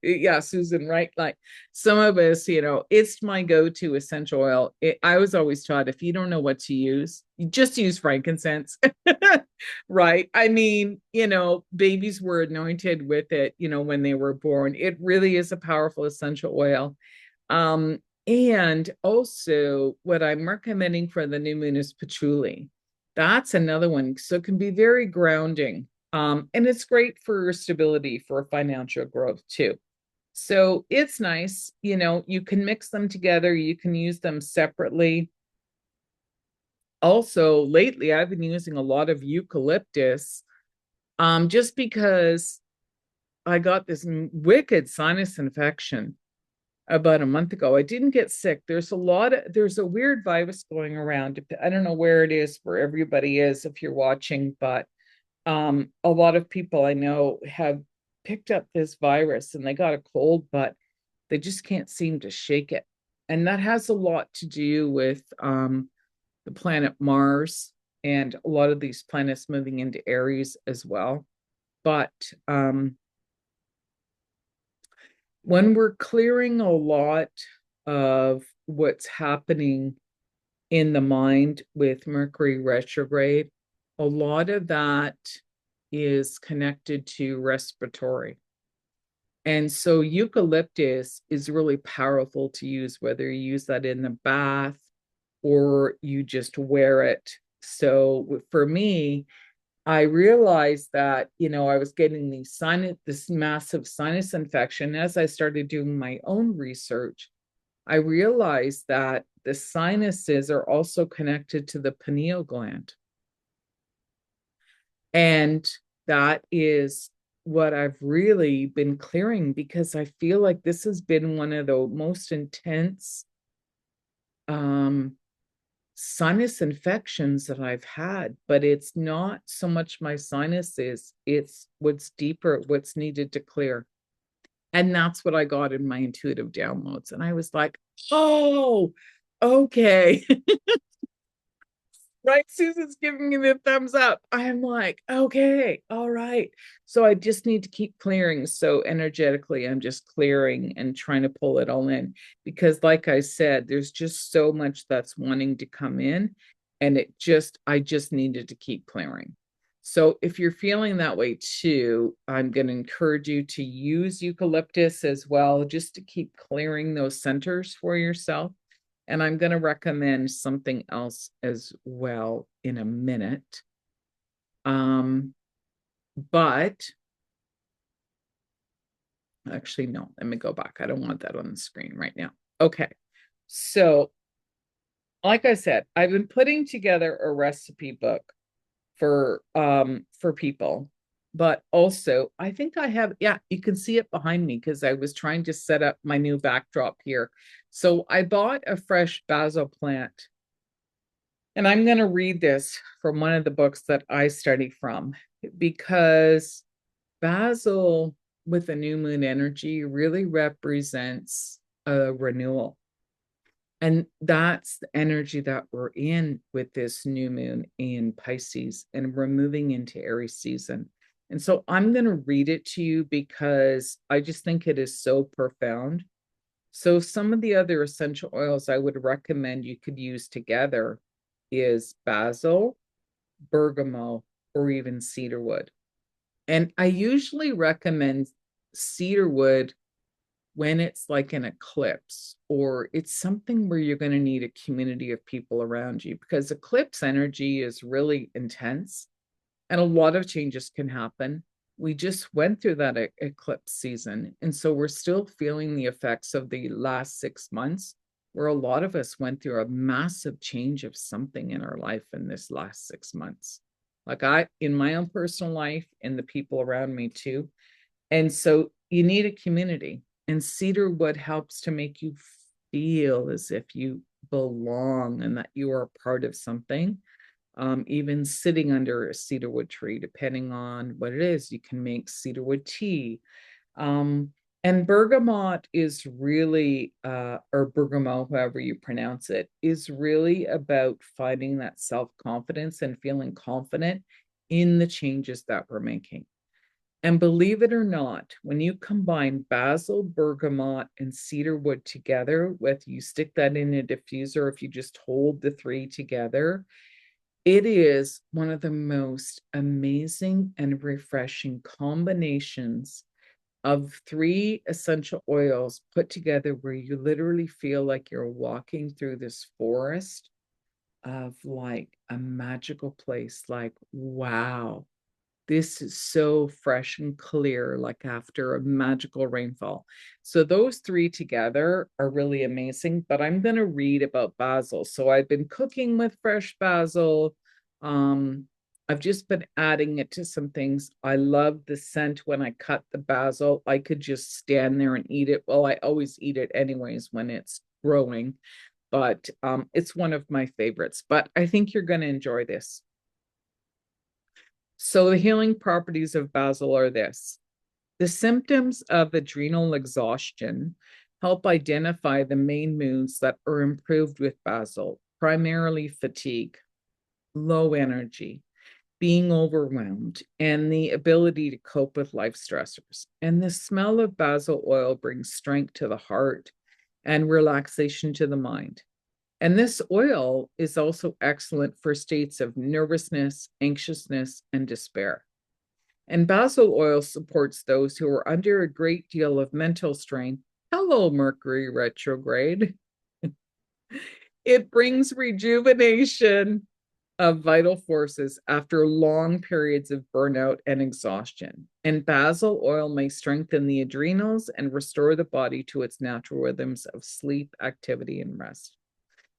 Yeah, Susan, right? Like some of us, it's my go-to essential oil. I was always taught, if you don't know what to use, you just use frankincense, right? I mean, babies were anointed with it, when they were born. It really is a powerful essential oil. And also what I'm recommending for the new moon is patchouli. That's another one. So it can be very grounding. And it's great for stability, for financial growth too. So it's nice, you can mix them together. You can use them separately. Also, lately, I've been using a lot of eucalyptus, just because I got this wicked sinus infection about a month ago. I didn't get sick. There's a weird virus going around. I don't know where it is, where everybody is, if you're watching, but a lot of people I know have picked up this virus and they got a cold, but they just can't seem to shake it. And that has a lot to do with the planet Mars and a lot of these planets moving into Aries as well. But when we're clearing a lot of what's happening in the mind with Mercury retrograde, a lot of that is connected to respiratory. And so eucalyptus is really powerful to use, whether you use that in the bath or you just wear it. So for me, I realized that, I was getting this massive sinus infection. As I started doing my own research, I realized that the sinuses are also connected to the pineal gland. And that is what I've really been clearing, because I feel like this has been one of the most intense sinus infections that I've had. But it's not so much my sinuses, it's what's deeper, what's needed to clear. And that's what I got in my intuitive downloads. And I was like, oh, okay. Right? Susan's giving me the thumbs up. I'm like, okay, all right. So I just need to keep clearing. So energetically, I'm just clearing and trying to pull it all in because, like I said, there's just so much that's wanting to come in. And I just needed to keep clearing. So if you're feeling that way too, I'm going to encourage you to use eucalyptus as well, just to keep clearing those centers for yourself. And I'm going to recommend something else as well in a minute. But actually, no, let me go back. I don't want that on the screen right now. Okay. So, like I said, I've been putting together a recipe book for people, but also I think I have, yeah, you can see it behind me because I was trying to set up my new backdrop here. So I bought a fresh basil plant. And I'm going to read this from one of the books that I study from because basil with a new moon energy really represents a renewal. And that's the energy that we're in with this new moon in Pisces, and we're moving into Aries season. And so I'm going to read it to you because I just think it is so profound. So some of the other essential oils I would recommend you could use together is basil, bergamot, or even cedarwood. And I usually recommend cedarwood when it's like an eclipse or it's something where you're going to need a community of people around you because eclipse energy is really intense and a lot of changes can happen. We just went through that eclipse season. And so we're still feeling the effects of the last 6 months, where a lot of us went through a massive change of something in our life in this last 6 months. Like in my own personal life and the people around me too. And so you need a community. And cedarwood helps to make you feel as if you belong and that you are part of something. Even sitting under a cedarwood tree, depending on what it is, you can make cedarwood tea. And bergamot is really, or bergamot, however you pronounce it, is really about finding that self-confidence and feeling confident in the changes that we're making. And believe it or not, when you combine basil, bergamot, and cedarwood together, whether you stick that in a diffuser, if you just hold the three together, it is one of the most amazing and refreshing combinations of three essential oils put together where you literally feel like you're walking through this forest of like a magical place. Like, wow, this is so fresh and clear, like after a magical rainfall. So those three together are really amazing, but I'm going to read about basil. So I've been cooking with fresh basil. I've just been adding it to some things. I love the scent when I cut the basil. I could just stand there and eat it. Well, I always eat it anyways when it's growing, but it's one of my favorites. But I think you're going to enjoy this. So the healing properties of basil are this. The symptoms of adrenal exhaustion help identify the main moods that are improved with basil, primarily fatigue, low energy, being overwhelmed, and the ability to cope with life stressors. And the smell of basil oil brings strength to the heart and relaxation to the mind. And this oil is also excellent for states of nervousness, anxiousness, and despair. And basil oil supports those who are under a great deal of mental strain. Hello, Mercury retrograde. It brings rejuvenation of vital forces after long periods of burnout and exhaustion. And basil oil may strengthen the adrenals and restore the body to its natural rhythms of sleep, activity, and rest.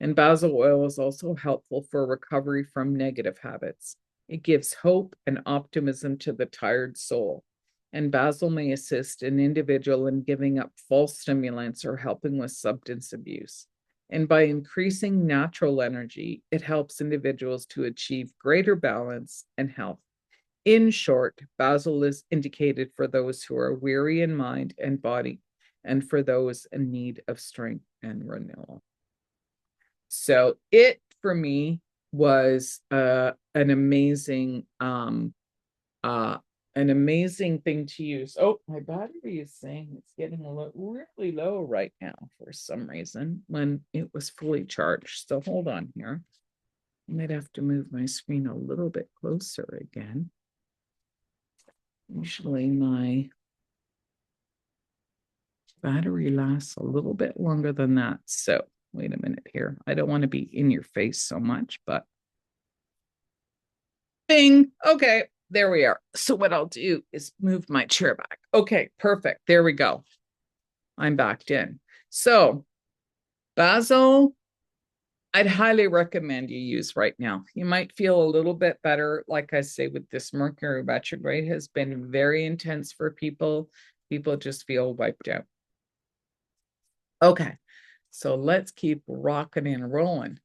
And basil oil is also helpful for recovery from negative habits. It gives hope and optimism to the tired soul. And basil may assist an individual in giving up false stimulants or helping with substance abuse. And by increasing natural energy, it helps individuals to achieve greater balance and health. In short, basil is indicated for those who are weary in mind and body, and for those in need of strength and renewal. So it, for me, was an amazing thing to use. Oh, my battery is saying it's getting really low right now for some reason when it was fully charged. So hold on here. I might have to move my screen a little bit closer again. Usually my battery lasts a little bit longer than that. So wait a minute here. I don't want to be in your face so much, but bing. Okay, there we are. So what I'll do is move my chair back. Okay, perfect. There we go. I'm backed in. So basil, I'd highly recommend you use right now. You might feel a little bit better. Like I say, with this Mercury retrograde has been very intense for people. People just feel wiped out. Okay, so let's keep rocking and rolling.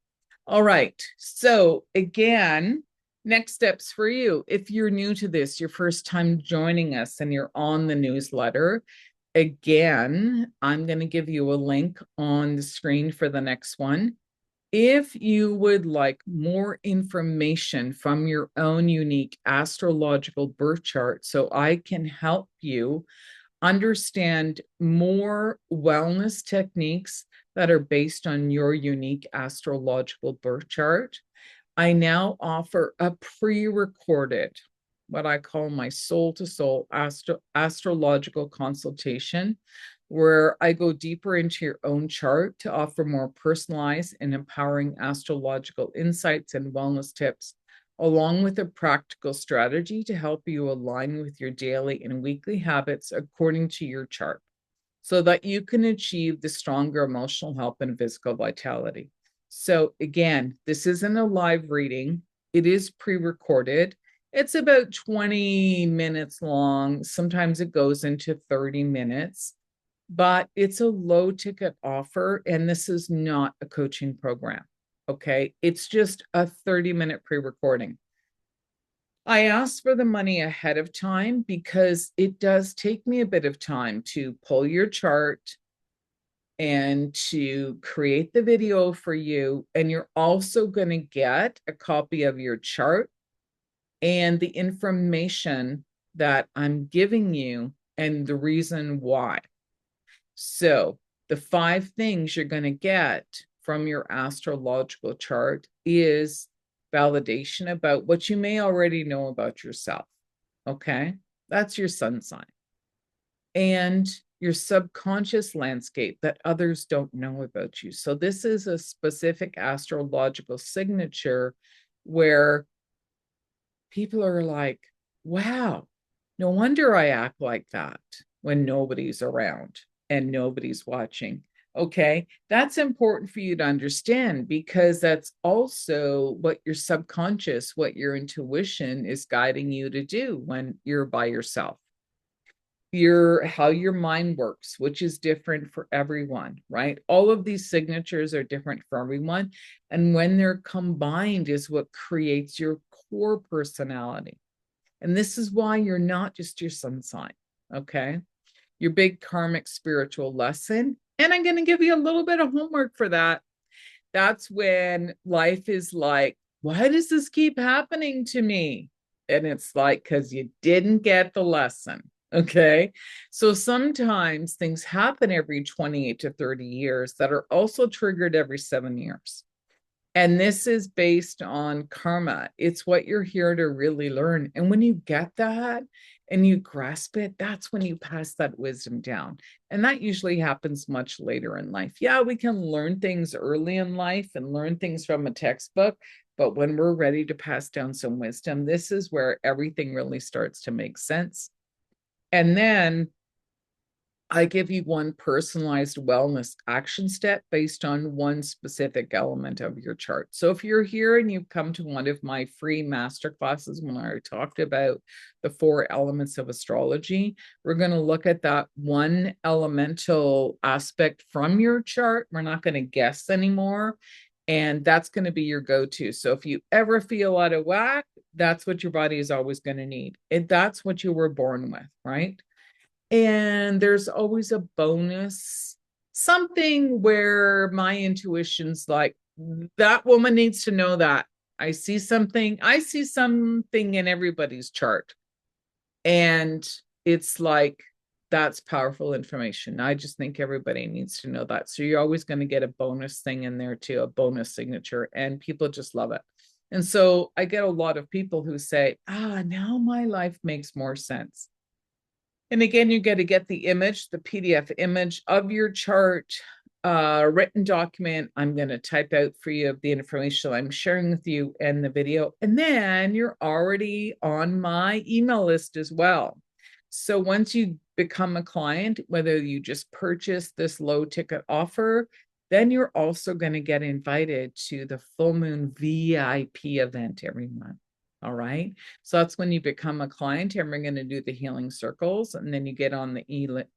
All right, so again, next steps for you. If you're new to this, your first time joining us and you're on the newsletter, again, I'm going to give you a link on the screen for the next one. If you would like more information from your own unique astrological birth chart, so I can help you understand more wellness techniques that are based on your unique astrological birth chart, I now offer a pre-recorded, what I call my soul-to-soul astrological consultation, where I go deeper into your own chart to offer more personalized and empowering astrological insights and wellness tips, along with a practical strategy to help you align with your daily and weekly habits according to your chart, so that you can achieve the stronger emotional health and physical vitality. So again, this isn't a live reading. It is pre-recorded. It's about 20 minutes long. Sometimes it goes into 30 minutes, but it's a low ticket offer. And this is not a coaching program. Okay. It's just a 30-minute pre-recording. I asked for the money ahead of time because it does take me a bit of time to pull your chart and to create the video for you. And you're also going to get a copy of your chart and the information that I'm giving you and the reason why. So the 5 things you're going to get from your astrological chart is validation about what you may already know about yourself. Okay, that's your sun sign. And your subconscious landscape that others don't know about you. So this is a specific astrological signature where people are like, wow, no wonder I act like that when nobody's around and nobody's watching. Okay, that's important for you to understand, because that's also what your subconscious, what your intuition is guiding you to do when you're by yourself. How your mind works, which is different for everyone, right? All of these signatures are different for everyone. And when they're combined is what creates your core personality. And this is why you're not just your sun sign, okay? Your big karmic spiritual lesson. And I'm going to give you a little bit of homework for that. That's when life is like, why does this keep happening to me? And it's like, because you didn't get the lesson. Okay. So sometimes things happen every 28 to 30 years that are also triggered every 7 years. And this is based on karma. It's what you're here to really learn. And when you get that and you grasp it, that's when you pass that wisdom down. And that usually happens much later in life. Yeah, we can learn things early in life and learn things from a textbook. But when we're ready to pass down some wisdom, this is where everything really starts to make sense. And then I give you one personalized wellness action step based on one specific element of your chart. So if you're here and you've come to one of my free masterclasses when I talked about the 4 elements of astrology, we're going to look at that one elemental aspect from your chart. We're not going to guess anymore. And that's going to be your go-to. So if you ever feel out of whack, that's what your body is always going to need. That's what you were born with, right? And there's always a bonus, something where my intuition's like, that woman needs to know that. I see something in everybody's chart. And it's like, that's powerful information. I just think everybody needs to know that. So you're always going to get a bonus thing in there too, a bonus signature, and people just love it. And so I get a lot of people who say, now my life makes more sense. And again, you get to get the image, the PDF image of your chart, written document. I'm going to type out for you the information I'm sharing with you in the video. And then you're already on my email list as well. So once you become a client, whether you just purchase this low ticket offer, then you're also going to get invited to the full moon VIP event every month. All right. So that's when you become a client, and we're going to do the healing circles. And then you get on the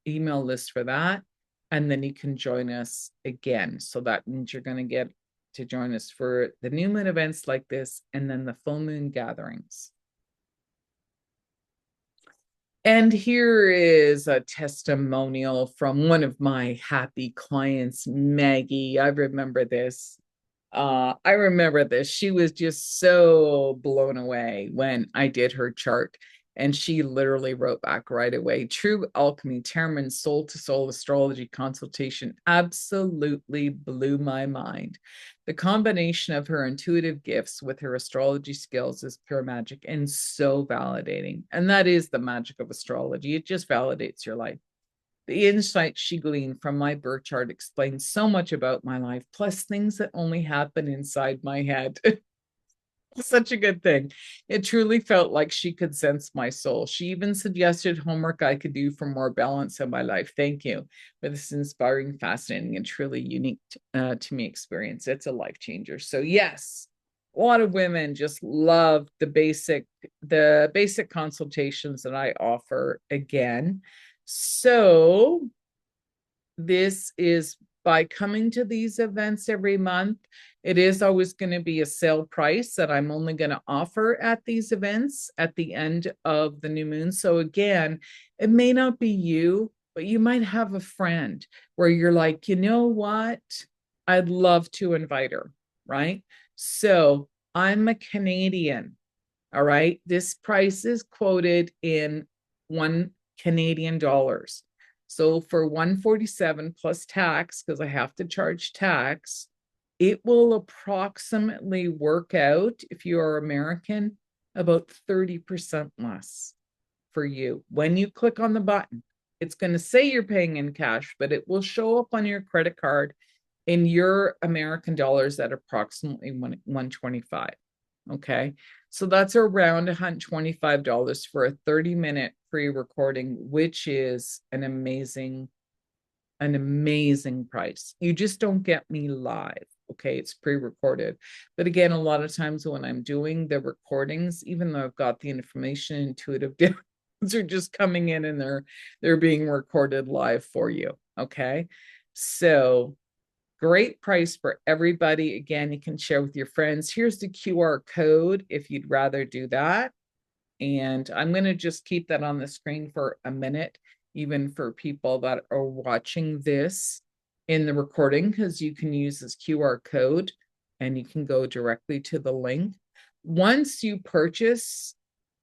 email list for that. And then you can join us again. So that means you're going to get to join us for the new moon events like this, and then the full moon gatherings. And here is a testimonial from one of my happy clients, Maggie. I remember this. She was just so blown away when I did her chart. And she literally wrote back right away, True Alchemy, Termin, Soul to Soul Astrology Consultation absolutely blew my mind. The combination of her intuitive gifts with her astrology skills is pure magic and so validating. And that is the magic of astrology. It just validates your life. The insights she gleaned from my birth chart explains so much about my life, plus things that only happen inside my head. Such a good thing. It truly felt like she could sense my soul. She even suggested homework I could do for more balance in my life. Thank you for this inspiring, fascinating, and truly unique to me experience. It's a life changer. So yes, a lot of women just love the basic consultations that I offer again. So this is by coming to these events every month. It is always going to be a sale price that I'm only going to offer at these events at the end of the new moon. So again, it may not be you, but you might have a friend where you're like, you know what? I'd love to invite her, right? So I'm a Canadian. All right. This price is quoted in $1 Canadian. So for 147 plus tax, because I have to charge tax, it will approximately work out, if you are American, about 30% less for you. When you click on the button, it's going to say you're paying in cash, but it will show up on your credit card in your American dollars at approximately 125. Okay. So that's around $125 for a 30-minute free recording, which is an amazing price. You just don't get me live. Okay. It's pre-recorded. But again, a lot of times when I'm doing the recordings, even though I've got the information, intuitive downloads are just coming in and they're being recorded live for you. Okay. So great price for everybody. Again, you can share with your friends. Here's the QR code if you'd rather do that. And I'm going to just keep that on the screen for a minute, even for people that are watching this in the recording, because you can use this QR code and you can go directly to the link. Once you purchase,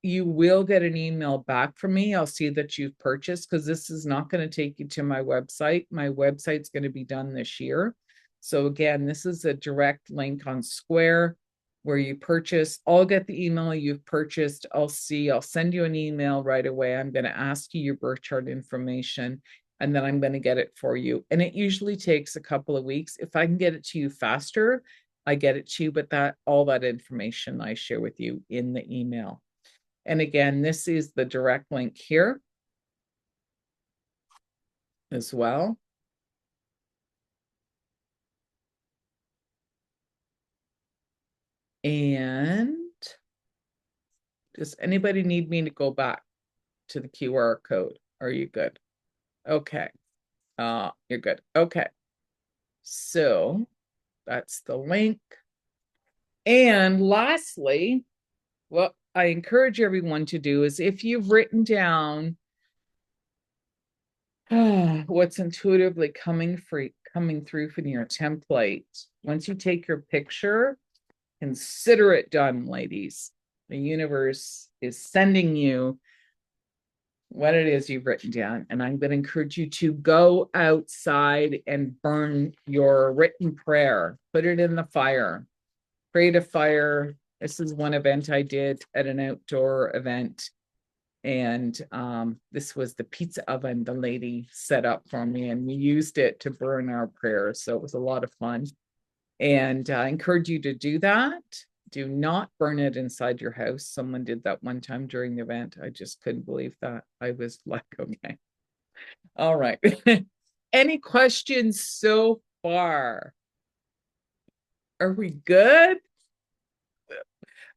you will get an email back from me. I'll see that you've purchased, because this is not going to take you to my website. My website's going to be done this year. So again, this is a direct link on Square where you purchase. I'll get the email you've purchased. I'll send you an email right away. I'm going to ask you your birth chart information, and then I'm going to get it for you. And it usually takes a couple of weeks. If I can get it to you faster, I get it to you, but all that information I share with you in the email. And again, this is the direct link here as well. And does anybody need me to go back to the QR code? Are you good? Okay. You're good. Okay. So that's the link. And lastly, what I encourage everyone to do is, if you've written down what's intuitively coming through from your template, once you take your picture Consider it done, ladies. The universe is sending you what it is you've written down. And I'm going to encourage you to go outside and burn your written prayer. Put it in the fire. Create a fire. This is one event I did at an outdoor event. And this was the pizza oven the lady set up for me. And we used it to burn our prayers. So it was a lot of fun. And I encourage you to do that. Do not burn it inside your house. Someone did that one time during the event. I just couldn't believe that. I was like, okay. All right. Any questions so far? Are we good?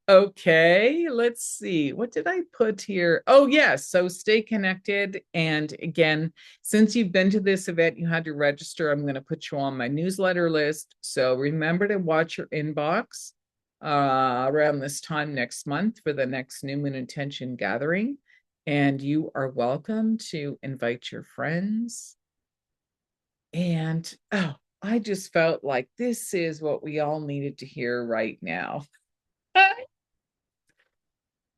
Okay, let's see. What did I put here? Oh, yes. So stay connected. And again, since you've been to this event, you had to register. I'm going to put you on my newsletter list. So remember to watch your inbox around this time next month for the next New Moon Intention gathering. And you are welcome to invite your friends. And oh, I just felt like this is what we all needed to hear right now.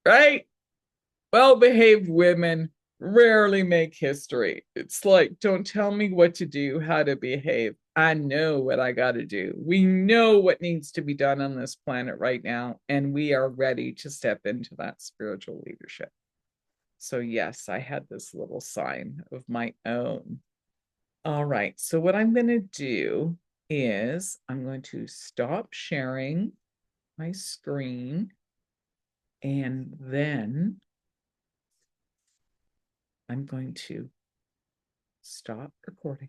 Right? Well-behaved women rarely make history. It's like, don't tell me what to do, how to behave. I know what I got to do. We know what needs to be done on this planet right now, and we are ready to step into that spiritual leadership. So yes, I had this little sign of my own. All right, so what I'm going to do is I'm going to stop sharing my screen, and then I'm going to stop recording.